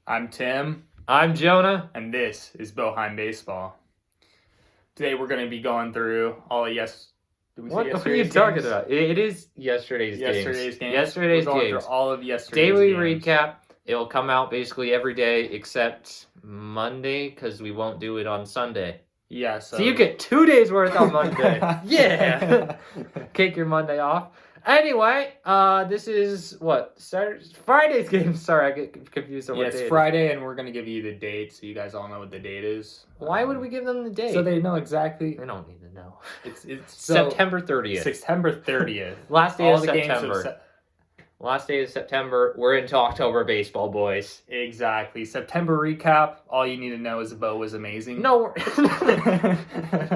I'm Tim, I'm Jonah. and this is Boheim Baseball. Today we're going to be going through all of What are you talking about? It is yesterday's games. Yesterday's We're going games. through all of yesterday's Daily games. recap. It'll come out basically every day except Monday because we won't do it on Sunday. Yeah, So you get 2 days worth on Monday. Yeah. Kick your Monday off. Anyway, this is what? Friday's game. Sorry, I get confused on what it's day Friday, and we're going to give you the date so you guys all know what the date is. Why would we give them the date? So they know exactly. They don't need to know. It's September 30th. September 30th. Last day all of the September. games Last day of September. We're into October baseball, boys. Exactly. September recap. All you need to know is Bo was amazing. No,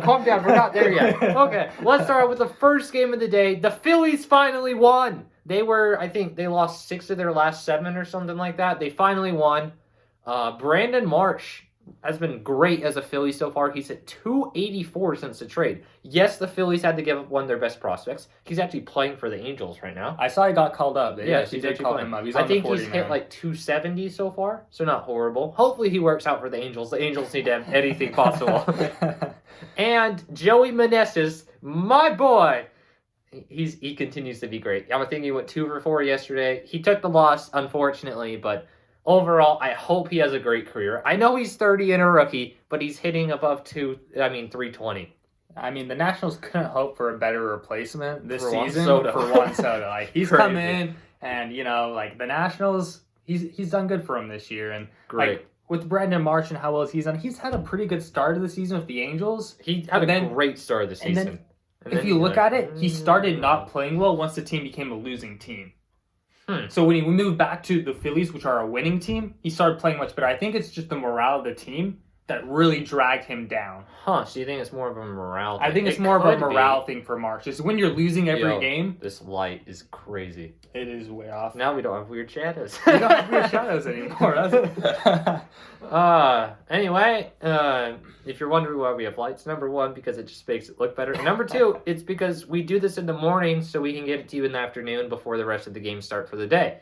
calm down. We're not there yet. Okay, let's start with the first game of the day. The Phillies finally won. I think they lost 6 of their last 7 or something like that. They finally won. Brandon Marsh has been great as a Philly so far. He's at 284 since the trade. Yes, the Phillies had to give up one of their best prospects. He's actually playing for the Angels right now. I saw he got called up. Yes, he did call him up. He's I on think the 40 he's now. hit like 270 so far, so not horrible. Hopefully he works out for the Angels. The Angels need to have anything possible. And Joey Meneses, my boy, he continues to be great. I think he went 2 for 4 yesterday. He took the loss, unfortunately, but overall, I hope he has a great career. I know he's 30 and a rookie, but he's hitting above 320. I mean, the Nationals couldn't hope for a better replacement this For season Juan Soto. for Juan Soto. Like, he's Crazy. come in, and the Nationals, he's done good for him this year. And Great. like, with Brandon Marsh and how well he's done, he's had a pretty good start of the season with the Angels. He had a great start of the season. And then if you look at it, he started not playing well once the team became a losing team. So when he moved back to the Phillies, which are a winning team, he started playing much better. I think it's just the morale of the team that really dragged him down. So you think it's more of a morale thing? I think it's more of a morale thing for Marsh. It's when you're losing every game. This light is crazy. It is way off. Now we don't have weird shadows. We don't have weird shadows anymore. Anyway, if you're wondering why we have lights, number 1, because it just makes it look better. And number 2, it's because we do this in the morning so we can get it to you in the afternoon before the rest of the games start for the day.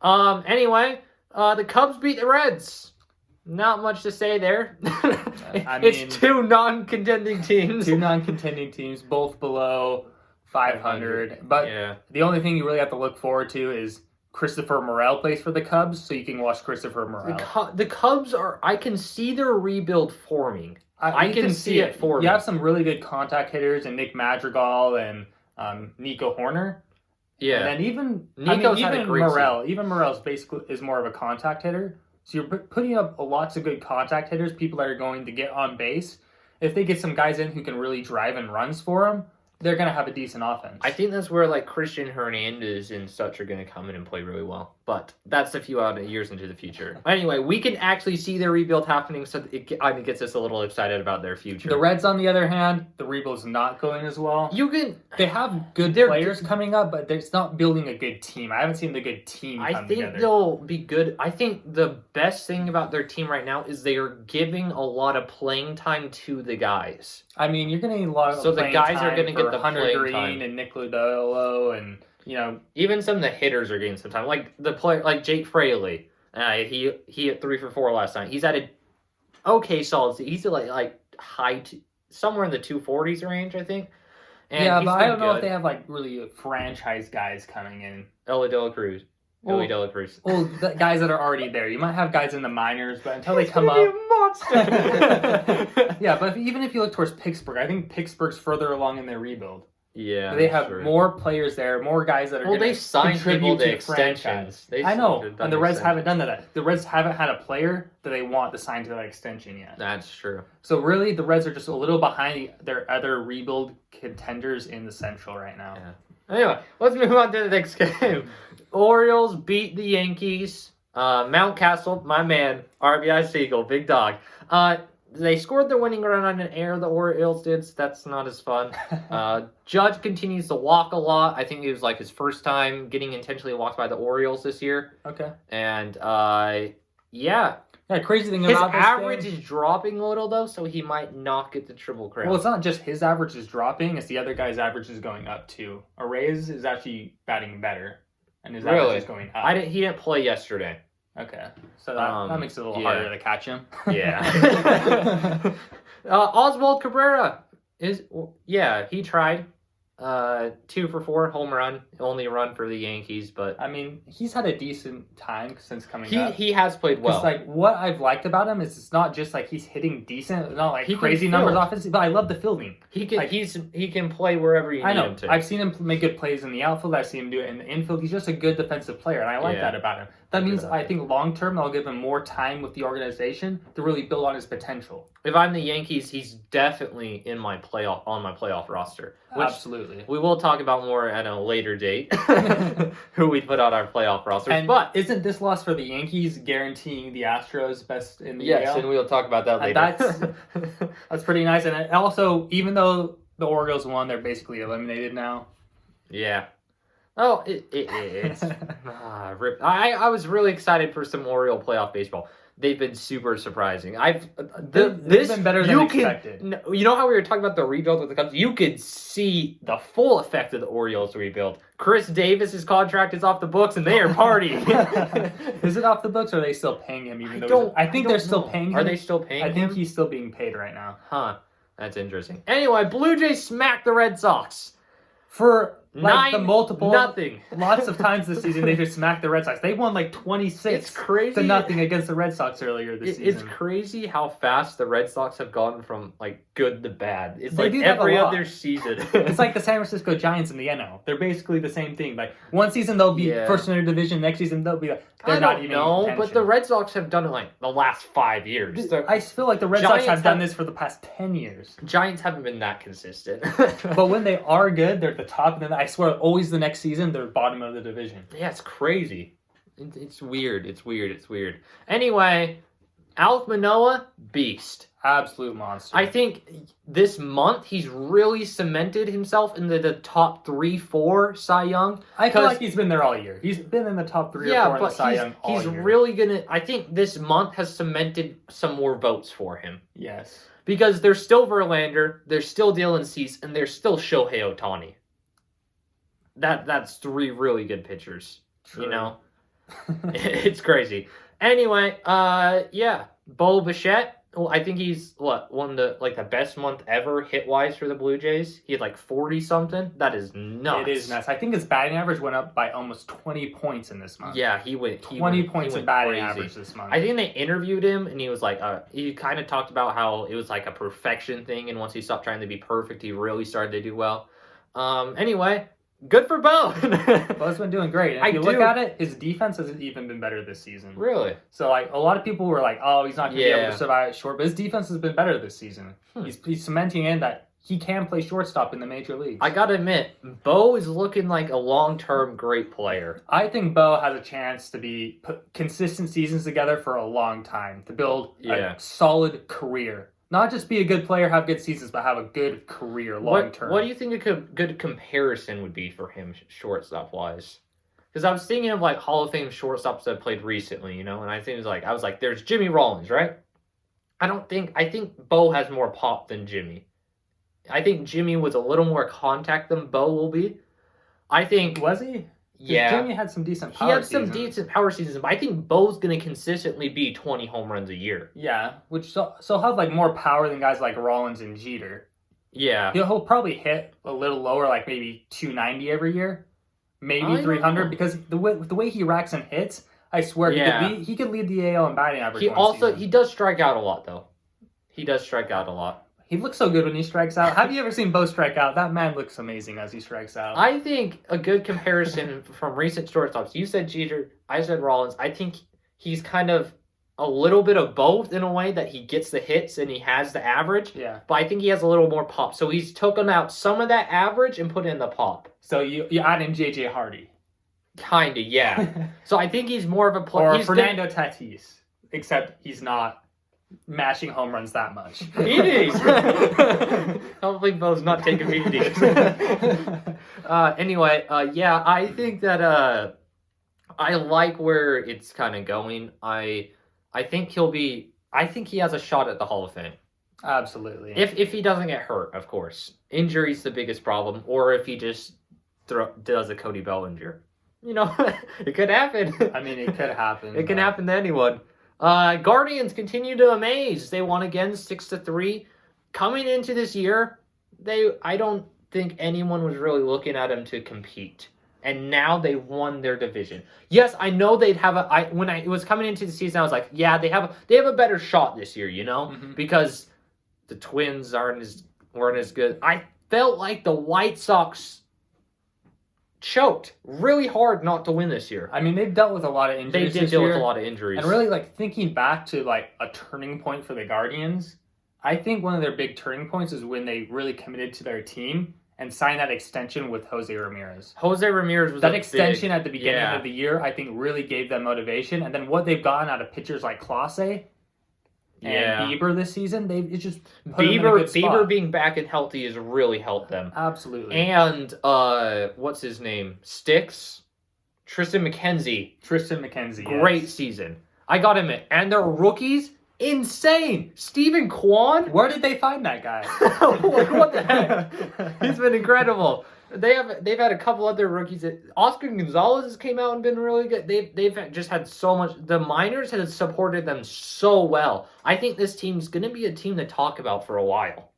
Anyway, the Cubs beat the Reds. Not much to say there. It's 2 non-contending teams. 2 non-contending teams, both below 500. But the only thing you really have to look forward to is Christopher Morel plays for the Cubs, so you can watch Christopher Morel. The Cubs I can see their rebuild forming. I can see it forming. You have some really good contact hitters in Nick Madrigal and Nico Horner. Yeah. And then even Morel. Even Morel's basically is more of a contact hitter. So you're putting up lots of good contact hitters, people that are going to get on base. If they get some guys in who can really drive and runs for them, they're going to have a decent offense. I think that's where Christian Hernandez and such are going to come in and play really well. But that's a few years into the future. Anyway, we can actually see their rebuild happening, so it gets us a little excited about their future. The Reds, on the other hand, the rebuild's not going as well. They have good players coming up, but it's not building a good team. I haven't seen the good team come together. I think they'll be good. I think the best thing about their team right now is they are giving a lot of playing time to the guys. I mean, you're going to need a lot of playing time. So the guys are going to get the Hunter playing Green time. and Nick Lodolo and, even some of the hitters are getting some time. Like the player, like Jake Fraley. He hit 3 for 4 last night. He's at a okay solid. He's at somewhere in the 240s range, I think. And yeah, but I don't know if they have really franchise guys coming in. Ellie De La Cruz. Well, the guys that are already there. You might have guys in the minors, but until they come up, be a monster. Yeah, but even if you look towards Pittsburgh, I think Pittsburgh's further along in their rebuild. Yeah, they have more players there, more guys that are going to contribute to extensions. I know, and the Reds haven't done that. The Reds haven't had a player that they want to sign to that extension yet. That's true. So really, the Reds are just a little behind their other rebuild contenders in the Central right now. Yeah. Anyway, let's move on to the next game. Orioles beat the Yankees. Mountcastle, my man, RBI Siegel, big dog. They scored their winning run on an error, the Orioles did, so that's not as fun. Judge continues to walk a lot. I think it was his first time getting intentionally walked by the Orioles this year. Okay. And, Yeah, crazy thing about this his average is dropping a little, though, so he might not get the Triple Crown. Well, it's not just his average is dropping, it's the other guy's average is going up, too. Arraez is actually batting better, and his average is going up. He didn't play yesterday. Okay, so that makes it a little harder to catch him. Yeah. Oswald Cabrera he tried. 2 for 4 home run, only run for the Yankees, but I mean, he's had a decent time since coming up. He has played well. Because like what I've liked about him is it's not just like he's hitting decent, not like crazy numbers offensively, but I love the fielding. He can play wherever you need him to. I've seen him make good plays in the outfield. I've seen him do it in the infield. He's just a good defensive player, and I like that about him. That means I think long term I'll give him more time with the organization to really build on his potential. If I'm the Yankees, he's definitely in my playoff roster. Which Absolutely. We will talk about more at a later date. Who we put on our playoff rosters. But isn't this loss for the Yankees guaranteeing the Astros best in the Yes, AL? and we'll talk about that later. That's pretty nice. And also, even though the Orioles won, they're basically eliminated now. Yeah. Oh, it's rip. I was really excited for some Oriole playoff baseball. They've been super surprising. They've been better than expected. You know how we were talking about the rebuild with the Cubs? You could see the full effect of the Orioles rebuild. Chris Davis's contract is off the books, and they are partying. Is it off the books, or are they still paying him? I think they're still paying him. Are they still paying him? I think he's still being paid right now. Huh. That's interesting. Anyway, Blue Jays smacked the Red Sox. For nothing. Lots of times this season, they just smacked the Red Sox. They won like 26 to nothing against the Red Sox earlier this season. It's crazy how fast the Red Sox have gone from like good to bad. It's they like every other season. It's like the San Francisco Giants in the NL. They're basically the same thing. Like one season they'll be first in their division, next season they'll be like they're not even. No, but the Red Sox have done it like the last 5 years. I feel like the Red Sox have done this for the past 10 years. Giants haven't been that consistent. But when they are good, they're at the top, and then I swear, always the next season they're bottom of the division. Yeah, it's crazy. It's weird. It's weird. Anyway, Alek Manoah, beast. Absolute monster. I think this month he's really cemented himself into the top 3-4 Cy Young. I feel like he's been there all year. He's been in the top 3 or 4 in the Cy Young all year. He's really gonna. I think this month has cemented some more votes for him. Yes. Because there's still Verlander, there's still Dylan Cease, and there's still Shohei Ohtani. That's 3 really good pitchers. True. You know, it's crazy. Anyway, Bo Bichette. Well, I think he's one of the best month ever hit wise for the Blue Jays. He had like 40 something. That is nuts. It is nuts. I think his batting average went up by almost 20 points in this month. Yeah, he went 20 points in batting average this month. I think they interviewed him and he was like, he kind of talked about how it was like a perfection thing, and once he stopped trying to be perfect, he really started to do well. Anyway. Good for Bo. Bo's been doing great. And if you look at it, his defense has even been better this season. Really? So, like, a lot of people were like, oh, he's not going to be able to survive at short. But his defense has been better this season. He's cementing in that he can play shortstop in the major leagues. I got to admit, Bo is looking like a long-term great player. I think Bo has a chance to put consistent seasons together for a long time, to build a solid career. Not just be a good player, have good seasons, but have a good career long term. What do you think a good comparison would be for him, shortstop wise? Because I was thinking of like Hall of Fame shortstops that played recently, you know, and I was like, there's Jimmy Rollins, right? I think Bo has more pop than Jimmy. I think Jimmy was a little more contact than Bo will be. I think was he? Yeah, Jimmy had some decent power seasons. Decent power seasons, but I think Bo's going to consistently be 20 home runs a year. Yeah, which so have like more power than guys like Rollins and Jeter. Yeah. He'll probably hit a little lower, like maybe 290 every year, maybe 300, because the way he racks and hits, I swear he could lead the AL in batting average. He does strike out a lot though. He does strike out a lot. He looks so good when he strikes out. Have you ever seen Bo strike out? That man looks amazing as he strikes out. I think a good comparison from recent shortstops. You said Jeter, I said Rollins. I think he's kind of a little bit of both in a way that he gets the hits and he has the average. Yeah. But I think he has a little more pop. So he's taken out some of that average and put in the pop. So you add in J.J. Hardy. Kinda, yeah. So I think he's more of a player. Or Fernando Tatis, except he's not mashing home runs that much. Meetings. I don't think Bo's not taking meetings. Anyway, I think that I like where it's kind of going. I think he has a shot at the Hall of Fame. Absolutely. If he doesn't get hurt, of course. Injury's the biggest problem, or if he just does a Cody Bellinger. it could happen. I mean, it could happen. It can happen to anyone. Guardians continue to amaze. They won again 6-3. Coming into this year, I don't think anyone was really looking at them to compete. And now they won their division. Yes, I know they'd have when it was coming into the season, I was like, yeah, they have a better shot this year, because the Twins weren't as good. I felt like the White Sox choked really hard not to win this year. I mean, they've dealt with a lot of injuries. They did deal with a lot of injuries. And really, thinking back to a turning point for the Guardians, I think one of their big turning points is when they really committed to their team and signed that extension with Jose Ramirez. Jose Ramirez was that extension at the beginning of the year, I think, really gave them motivation. And then what they've gotten out of pitchers like Clase and Bieber this season, it's just put them in a good spot. Bieber being back and healthy has really helped them. Absolutely. And what's his name? Tristan McKenzie. Great season. I got him in. And their rookies, insane. Steven Kwan. Where did they find that guy? What the heck? He's been incredible. They've had a couple other rookies. Oscar Gonzalez came out and been really good. They've just had so much. The minors have supported them so well. I think this team's going to be a team to talk about for a while.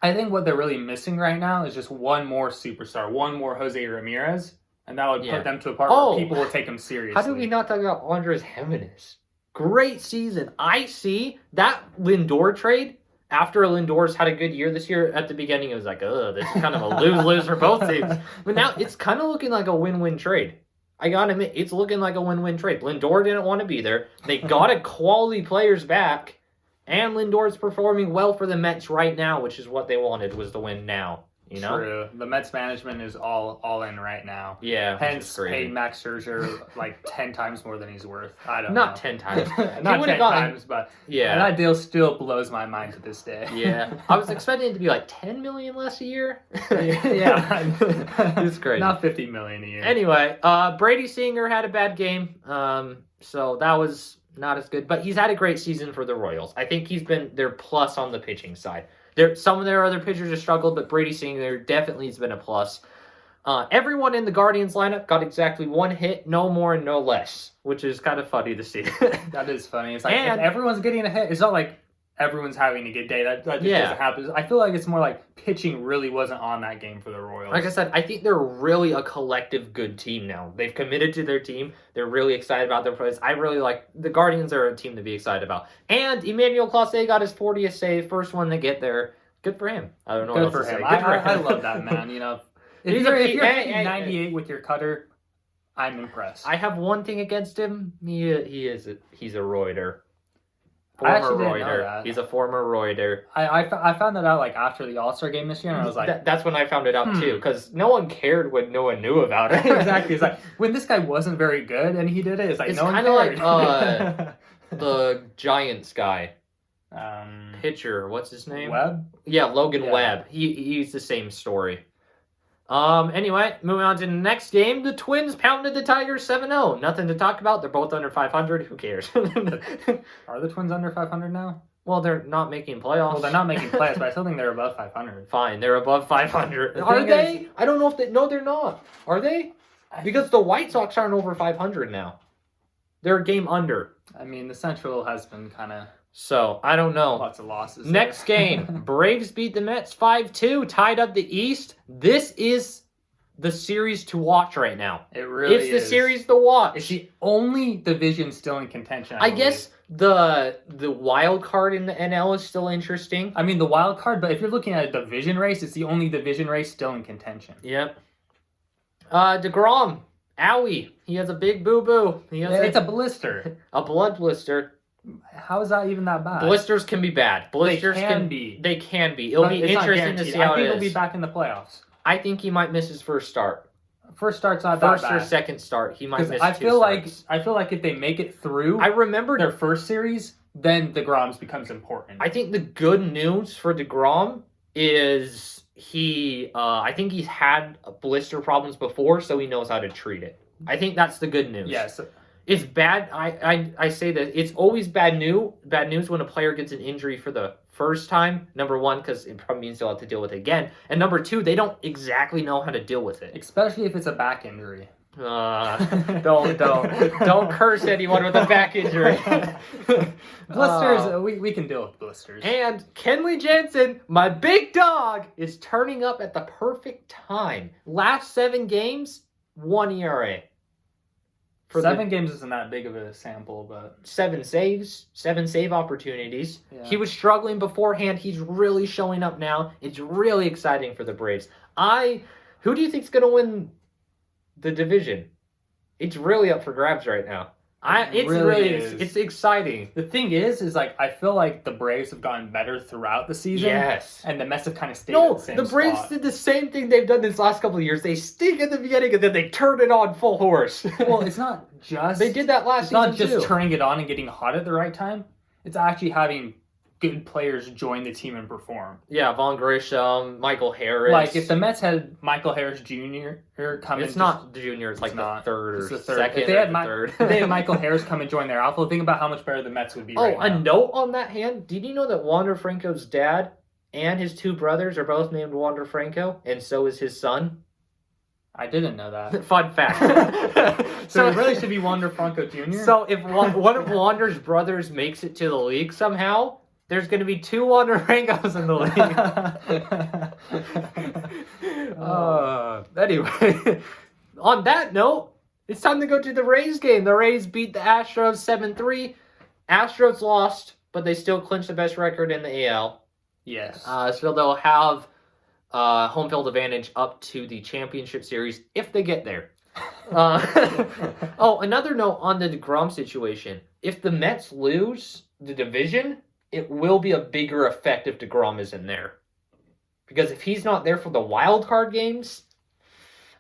I think what they're really missing right now is just one more superstar, one more Jose Ramirez, and that would put them to a part where people will take them seriously. How did we not talk about Andres Gimenez? Great season. I see that Lindor trade. After Lindor's had a good year this year, at the beginning it was like, this is kind of a lose-lose for both teams. But now it's kind of looking like a win-win trade. I gotta admit, it's looking like a win-win trade. Lindor didn't want to be there. They got a quality players back, and Lindor's performing well for the Mets right now, which is what they wanted, was the win now. True. The Mets management is all in right now. Yeah. Hence, paid Max Scherzer 10 times more than he's worth. I don't know. Not 10 times. Not 10 times, but and that deal still blows my mind to this day. Yeah. I was expecting it to be $10 million less a year. Yeah. It's crazy. Not $50 million a year. Anyway, Brady Singer had a bad game. So that was not as good. But he's had a great season for the Royals. I think he's been their plus on the pitching side. Some of their other pitchers have struggled, but Brady Singer definitely has been a plus. Everyone in the Guardians lineup got exactly one hit, no more and no less, which is kind of funny to see. That is funny. It's if everyone's getting a hit, it's not like everyone's having a good day. That just doesn't happen. I feel like it's more like pitching really wasn't on that game for the Royals. Like I said, I think they're really a collective good team now. They've committed to their team. They're really excited about their players. I really like the Guardians are a team to be excited about. And Emmanuel Clase got his 40th save, first one to get there. Good for him. I don't know what else to say. Good for him. I love that man. If you're hitting 98 with your cutter, I'm impressed. I have one thing against him. He's a Reuter. I actually didn't know that. He's a former Reuter. I found that out after the All-Star game this year, and I was like... That's when I found it out, too, because no one cared when no one knew about it. Exactly. It's when this guy wasn't very good, and he did it, it's no one cared. Kind of the Giants guy. Pitcher, what's his name? Webb? Yeah, Logan Webb. He's the same story. Anyway, moving on to the next game. The Twins pounded the Tigers 7-0. Nothing to talk about. They're both under 500. Who cares? Are the Twins under 500 now? Well, they're not making playoffs. Well, they're not making playoffs, but I still think they're above 500. Fine, they're above 500. Are they? I don't know if they... No, they're not. Are they? Because the White Sox aren't over 500 now. They're a game under. I mean, the Central has been kind of... So, I don't know. Lots of losses. Next game. Braves beat the Mets 5-2. Tied up the East. This is the series to watch right now. It really is. It's the series to watch. It's the only division still in contention, I guess the wild card in the NL is still interesting. I mean, the wild card, but if you're looking at a division race, it's the only division race still in contention. Yep. DeGrom. Owie. He has a big boo-boo. It's a blister. A blood blister. How is that even that bad? Blisters can be bad. Blisters can be. They can be. It'll be interesting to see how it is. I think he'll be back in the playoffs. I think he might miss his first start. First start's not that bad. First or second start, he might miss I feel like if they make it through their first series, then DeGrom's becomes important. I think the good news for DeGrom is I think he's had blister problems before, so he knows how to treat it. I think that's the good news. Yes. It's bad. I say that it's always bad news when a player gets an injury for the first time. Number one, because it probably means they'll have to deal with it again. And number two, they don't exactly know how to deal with it. Especially if it's a back injury. Don't curse anyone with a back injury. Blisters, we can deal with blisters. And Kenley Jansen, my big dog, is turning up at the perfect time. Last 7 games, 1 ERA. For 7 games isn't that big of a sample, but 7 saves, 7 save opportunities. Yeah. He was struggling beforehand. He's really showing up now. It's really exciting for the Braves. Who do you think's gonna win the division? It's really up for grabs right now. It's exciting. The thing is like I feel like the Braves have gotten better throughout the season. Yes. And the Mets have kind of stayed at the same spot. The Braves did the same thing they've done these last couple of years. They stink at the beginning and then they turn it on full horse. Well, it's not just they did that last season. It's not just turning it on and getting hot at the right time. It's actually having good players join the team and perform. Yeah, Vaughn Grisham, Michael Harris. Like if the Mets had Michael Harris Jr. come in, it's not junior. It's like the third or second. If they had Michael Harris come and join their outfield, think about how much better the Mets would be. Oh, a note on that hand. Did you know that Wander Franco's dad and his 2 brothers are both named Wander Franco, and so is his son? I didn't know that. Fun fact. So it really should be Wander Franco Jr. So if one of Wander's brothers makes it to the league somehow, there's going to be 2 Wander Francos in the league. Anyway, on that note, it's time to go to the Rays game. The Rays beat the Astros 7-3. Astros lost, but they still clinched the best record in the AL. Yes. So they'll have home field advantage up to the championship series if they get there. Another note on the DeGrom situation. If the Mets lose the division, it will be a bigger effect if DeGrom isn't there. Because if he's not there for the wild card games,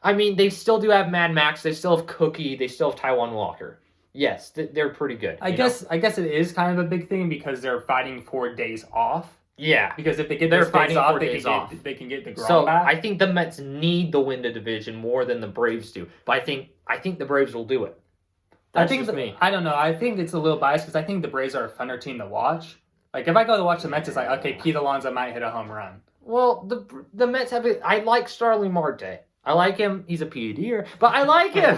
I mean, they still do have Mad Max, they still have Cookie, they still have Taijuan Walker. Yes, they're pretty good. I guess it is kind of a big thing because they're fighting for days off. Yeah. Because if they get those days off, they can get DeGrom back. I think the Mets need to win the division more than the Braves do. But I think the Braves will do it. That's just me. I don't know. I think it's a little biased because I think the Braves are a funner team to watch. Like, if I go to watch the Mets, it's like, okay, Pete Alonso might hit a home run. Well, the Mets have it. I like Starling Marte. I like him. He's a PEDer, but I like him.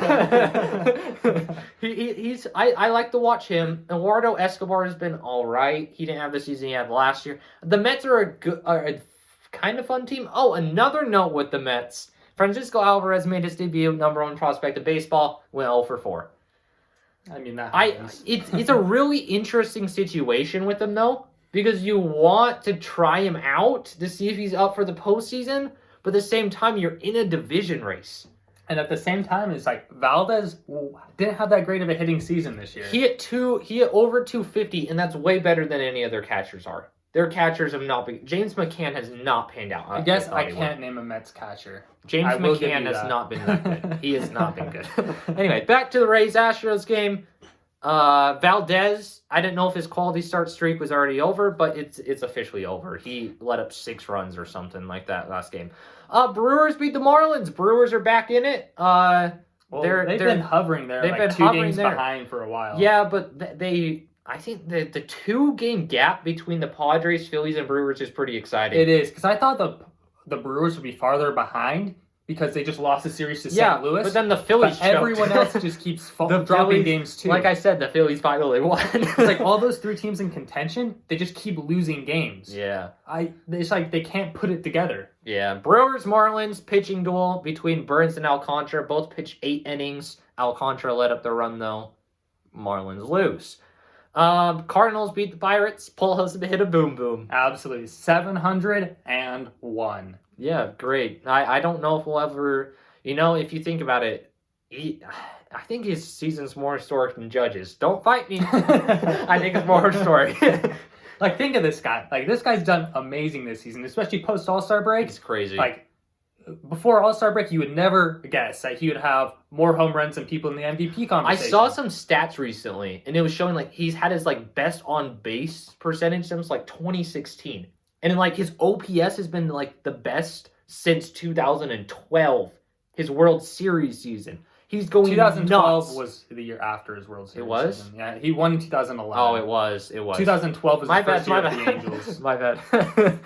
I like to watch him. Eduardo Escobar has been all right. He didn't have the season he had last year. The Mets are a kind of fun team. Oh, another note with the Mets. Francisco Alvarez made his debut, number 1 prospect of baseball, went 0 for 4. I mean, that happens. It's a really interesting situation with him, though, because you want to try him out to see if he's up for the postseason, but at the same time, you're in a division race. And at the same time, it's like Valdez didn't have that great of a hitting season this year. He hit over 250, and that's way better than any other catchers are. Their catchers have not been... James McCann has not panned out. I guess I can't name a Mets catcher. James McCann has not been that good. He has not been good. Anyway, back to the Rays-Astros game. Valdez, I didn't know if his quality start streak was already over, but it's officially over. He let up 6 runs or something like that last game. Brewers beat the Marlins. Brewers are back in it. They've been hovering there. They've been 2 games behind for a while. Yeah, but I think the 2-game gap between the Padres, Phillies, and Brewers is pretty exciting. It is, because I thought the Brewers would be farther behind because they just lost the series to St. Louis. But then the Phillies everyone else just keeps dropping games too. Like I said, the Phillies finally won. It's like all those 3 teams in contention, they just keep losing games. Yeah. It's like they can't put it together. Yeah. Brewers-Marlins pitching duel between Burns and Alcantara. Both pitched 8 innings. Alcantara let up the run, though. Marlins lose. Cardinals beat the Pirates. Pujols hit a boom. Absolutely. 701. Yeah, great. I don't know if we'll ever... if you think about it, I think his season's more historic than Judge's. Don't fight me. I think it's more historic. Like, think of this guy. Like, this guy's done amazing this season, especially post-All-Star break. It's crazy. Like, before All-Star break, you would never guess that he would have more home runs than people in the MVP conversation. I saw some stats recently, and it was showing, like, he's had his, like, best on-base percentage since, like, 2016. And, like, his OPS has been, like, the best since 2012, his World Series season. He's going 2012 nuts. Was the year after his World Series. It was? Season. Yeah, he won in 2011. Oh, it was. 2012 was the first year of the Angels. My bad.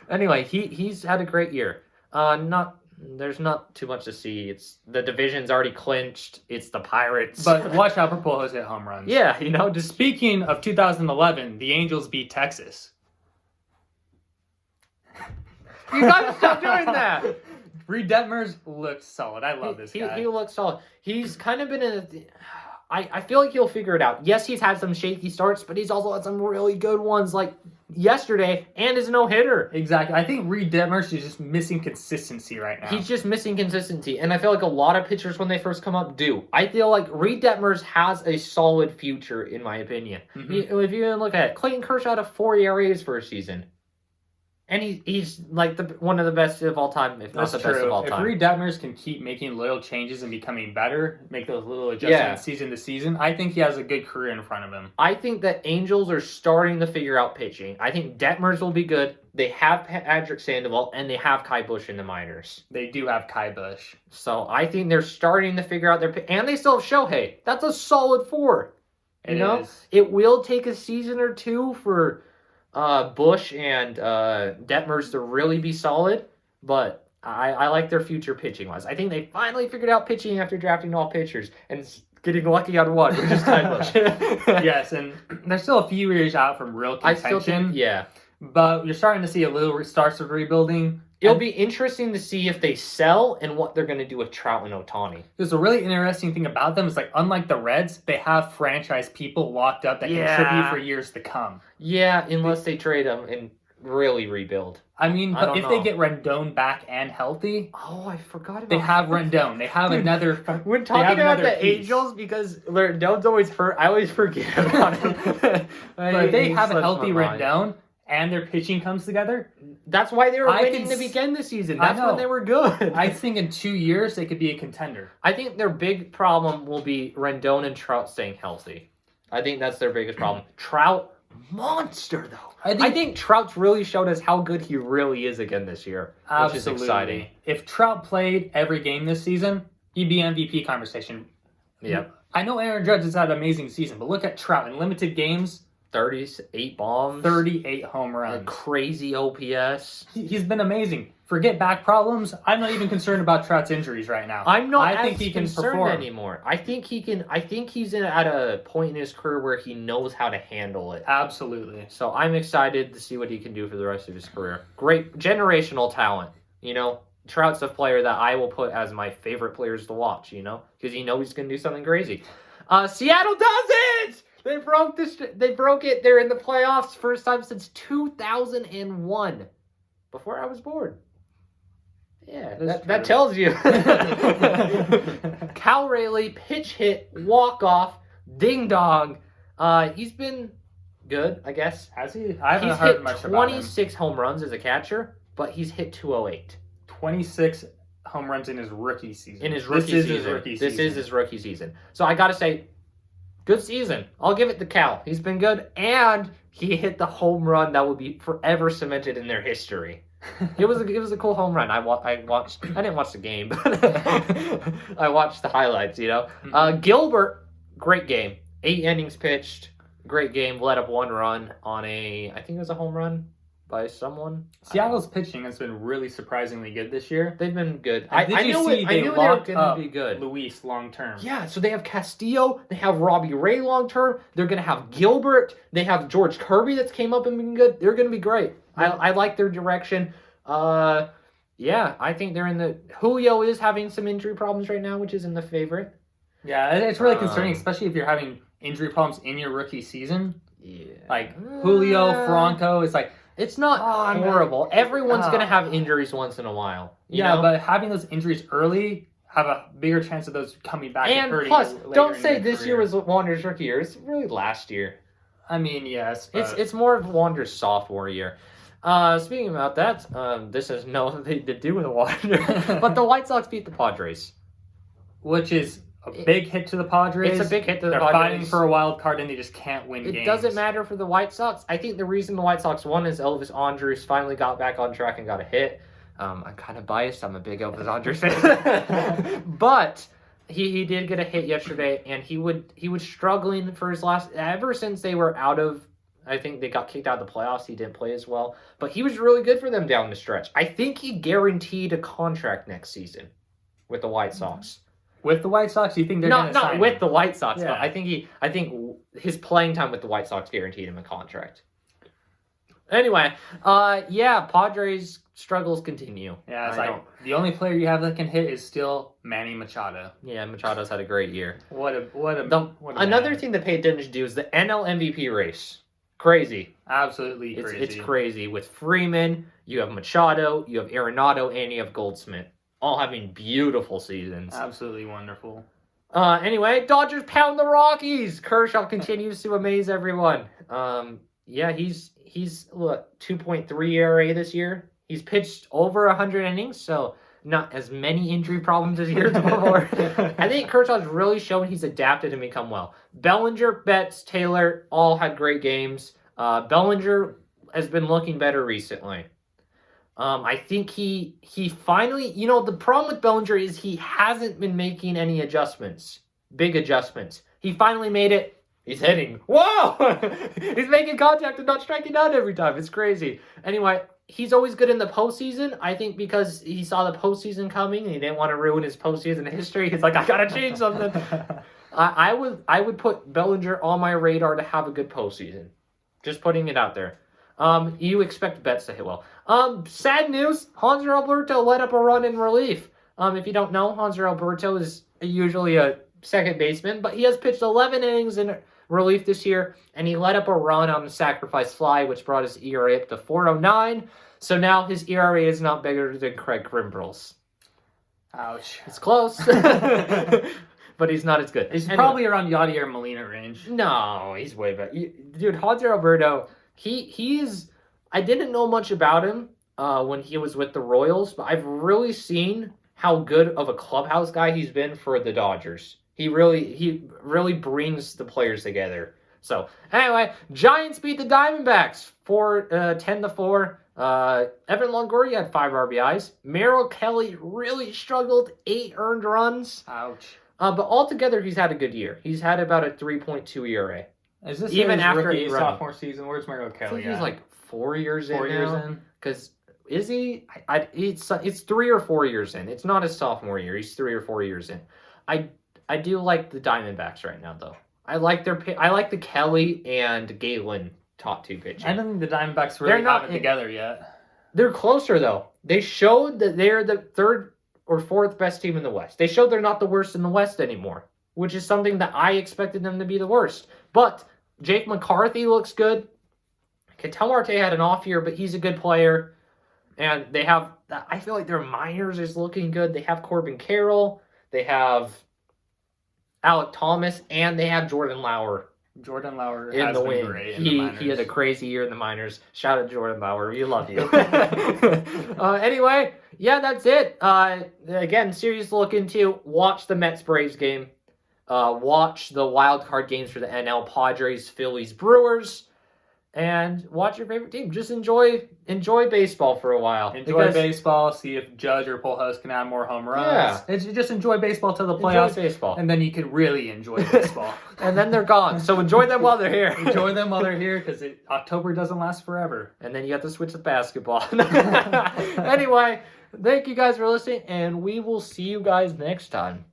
Anyway, he's had a great year. Not There's not too much to see. It's the division's already clinched. It's the Pirates. But watch out for Pujols hit home runs. Yeah, just Speaking of 2011, the Angels beat Texas. You gotta stop doing that. Reed Detmers looked solid. I love this guy. He looks solid. He's kind of been in a... I feel like he'll figure it out. Yes, he's had some shaky starts, but he's also had some really good ones, like yesterday, and his no-hitter. Exactly. I think Reed Detmers is just missing consistency right now. He's just missing consistency, and I feel like a lot of pitchers, when they first come up, do. I feel like Reed Detmers has a solid future, in my opinion. Mm-hmm. If you look at it, Clayton Kershaw had 4 ERAs for a season. And he's like one of the best of all time, if not the best of all time. If Reed Detmers can keep making little changes and becoming better, make those little adjustments season to season, I think he has a good career in front of him. I think that Angels are starting to figure out pitching. I think Detmers will be good. They have Patrick Sandoval, and they have Kai Busch in the minors. They do have Kai Busch. So I think they're starting to figure out and they still have Shohei. That's a solid 4. It will take a season or two for Busch and Detmers to really be solid, but I like their future pitching wise. I think they finally figured out pitching after drafting all pitchers and getting lucky on one, which is Kai Busch. Yes, and they're still a few years out from real contention. But you're starting to see a little starts of rebuilding. It'll be interesting to see if they sell and what they're going to do with Trout and Ohtani. There's a really interesting thing about them is like, unlike the Reds, they have franchise people locked up that contribute for years to come. Yeah, unless they trade them and really rebuild. I mean, but if they get Rendon back and healthy... Oh, I forgot about They have Rendon. They have another... When talking about the Angels, because Rendon's always hurt, I always forget about him. But if they have a healthy Rendon... and their pitching comes together. That's why they were winning to begin the season. That's when they were good. I think in 2 years they could be a contender. I think their big problem will be Rendon and Trout staying healthy. I think that's their biggest problem. Trout, monster though. I think Trout's really showed us how good he really is again this year, which is exciting. If Trout played every game this season, he'd be MVP conversation. Yep. I know Aaron Judge has had an amazing season, but look at Trout in limited games. 38 bombs. 38 home runs. A crazy OPS. He's been amazing. Forget back problems. I'm not even concerned about Trout's injuries right now. I'm not I think he can perform anymore. I think he can. I think he's at a point in his career where he knows how to handle it. Absolutely. So I'm excited to see what he can do for the rest of his career. Great generational talent. Trout's a player that I will put as my favorite players to watch, because he's going to do something crazy. Seattle does it! They broke it. They're in the playoffs. First time since 2001. Before I was born. Yeah, that tells you. Cal Raleigh, pitch hit, walk off, ding dong. He's been good, I guess. Has he? I haven't heard much about him. 26 home runs as a catcher, but he's hit 208. 26 home runs in his rookie season. This is his rookie season. So I got to say, good season. I'll give it to Cal. He's been good, and he hit the home run that will be forever cemented in their history. It was a cool home run. I watched. I didn't watch the game, but I watched the highlights. Gilbert, great game. 8 innings pitched, great game. Let up 1 run on I think it was a home run by someone. Seattle's pitching has been really surprisingly good this year. They've been good. I knew they were going to be good. Luis long term. Yeah, so they have Castillo, they have Robbie Ray long term. They're going to have Gilbert. They have George Kirby that's came up and been good. They're going to be great. I like their direction. I think they're in the... Julio is having some injury problems right now, which isn't the favorite. Yeah, it's really concerning, especially if you're having injury problems in your rookie season. Yeah. Like Julio, Franco, it's like... It's not horrible. Everyone's going to have injuries once in a while. You know? But having those injuries early have a bigger chance of those coming back and hurting. Plus, don't say this year was Wander's rookie year. It's really last year. I mean, yes. But... It's more of Wander's sophomore year. Speaking about that, this has nothing to do with Wander, but the White Sox beat the Padres. Which is a big hit to the Padres. It's a big hit to the Padres. Padres. They're fighting for a wild card and they just can't win games. It doesn't matter for the White Sox. I think the reason the White Sox won is Elvis Andrus finally got back on track and got a hit. I'm kind of biased. I'm a big Elvis Andrus fan. But he did get a hit yesterday, and he was struggling for his ever since they were out of I think they got kicked out of the playoffs. He didn't play as well. But he was really good for them down the stretch. I think he guaranteed a contract next season with the White Sox. With the White Sox, you think they're going to sign Not with him? the White Sox, Yeah. but I think his playing time with the White Sox guaranteed him a contract. Anyway, Padres struggles continue. Yeah, it's like the only player you have that can hit is still Manny Machado. Yeah, Machado's had a great year. Another thing to pay attention to is the NL MVP race. Crazy. Absolutely crazy. It's crazy. With Freeman, you have Machado, you have Arenado, and you have Goldsmith. All having beautiful seasons. Absolutely wonderful. Anyway, Dodgers pound the Rockies. Kershaw continues to amaze everyone. He's 2.3 ERA this year. He's pitched over 100 innings, so not as many injury problems as years before. I think Kershaw's really shown he's adapted and become well. Bellinger, Betts, Taylor all had great games. Bellinger has been looking better recently. I think he finally, the problem with Bellinger is he hasn't been making any big adjustments. He finally made it. He's hitting. Whoa! He's making contact and not striking out every time. It's crazy. Anyway, he's always good in the postseason. I think because he saw the postseason coming and he didn't want to ruin his postseason history. He's like, I gotta change something. I would put Bellinger on my radar to have a good postseason. Just putting it out there. You expect Betts to hit well. Sad news. Hanser Alberto let up a run in relief. If you don't know, Hanser Alberto is usually a second baseman, but he has pitched 11 innings in relief this year, and he let up a run on the sacrifice fly, which brought his ERA up to 4.09. So now his ERA is not bigger than Craig Kimbrell's. Ouch. It's close, but he's not as good. He's probably around Yadier Molina range. No, he's way better. Dude, Hanser Alberto, he's... I didn't know much about him when he was with the Royals, but I've really seen how good of a clubhouse guy he's been for the Dodgers. He really brings the players together. So, anyway, Giants beat the Diamondbacks 10-4. Evan Longoria had 5 RBIs. Merrill Kelly really struggled, 8 earned runs. Ouch. But altogether, he's had a good year. He's had about a 3.2 ERA. Is this even his after rookie sophomore season? Where's Merrill Kelly? I think he's like 4 years 4 in years now. in? Because is he? It's 3 or 4 years in. It's not his sophomore year. He's 3 or 4 years in. I do like the Diamondbacks right now, though. I like the Kelly and Galen top 2 pitching. I don't think the Diamondbacks really have it together yet. They're closer, though. They showed that they're the 3rd or 4th best team in the West. They showed they're not the worst in the West anymore, which is something that I expected them to be the worst. But Jake McCarthy looks good. Ketel Marte had an off year, but he's a good player. And they have, I feel like their minors is looking good. They have Corbin Carroll. They have Alec Thomas, and they have Jordan Lauer. Jordan Lauer in has the been win. great in the minors. He had a crazy year in the minors. Shout out to Jordan Lauer. We love you. Anyway, that's it. Again, series to look into. Watch the Mets-Braves game. Watch the wild card games for the NL, Padres, Phillies, Brewers. And watch your favorite team. Just enjoy baseball for a while. Enjoy baseball. See if Judge or Pujols can add more home runs. Yeah. Just enjoy baseball till the playoffs. Enjoy baseball. And then you can really enjoy baseball. And then they're gone. So enjoy them while they're here. Enjoy them while they're here because October doesn't last forever. And then you have to switch to basketball. Anyway, thank you guys for listening. And we will see you guys next time.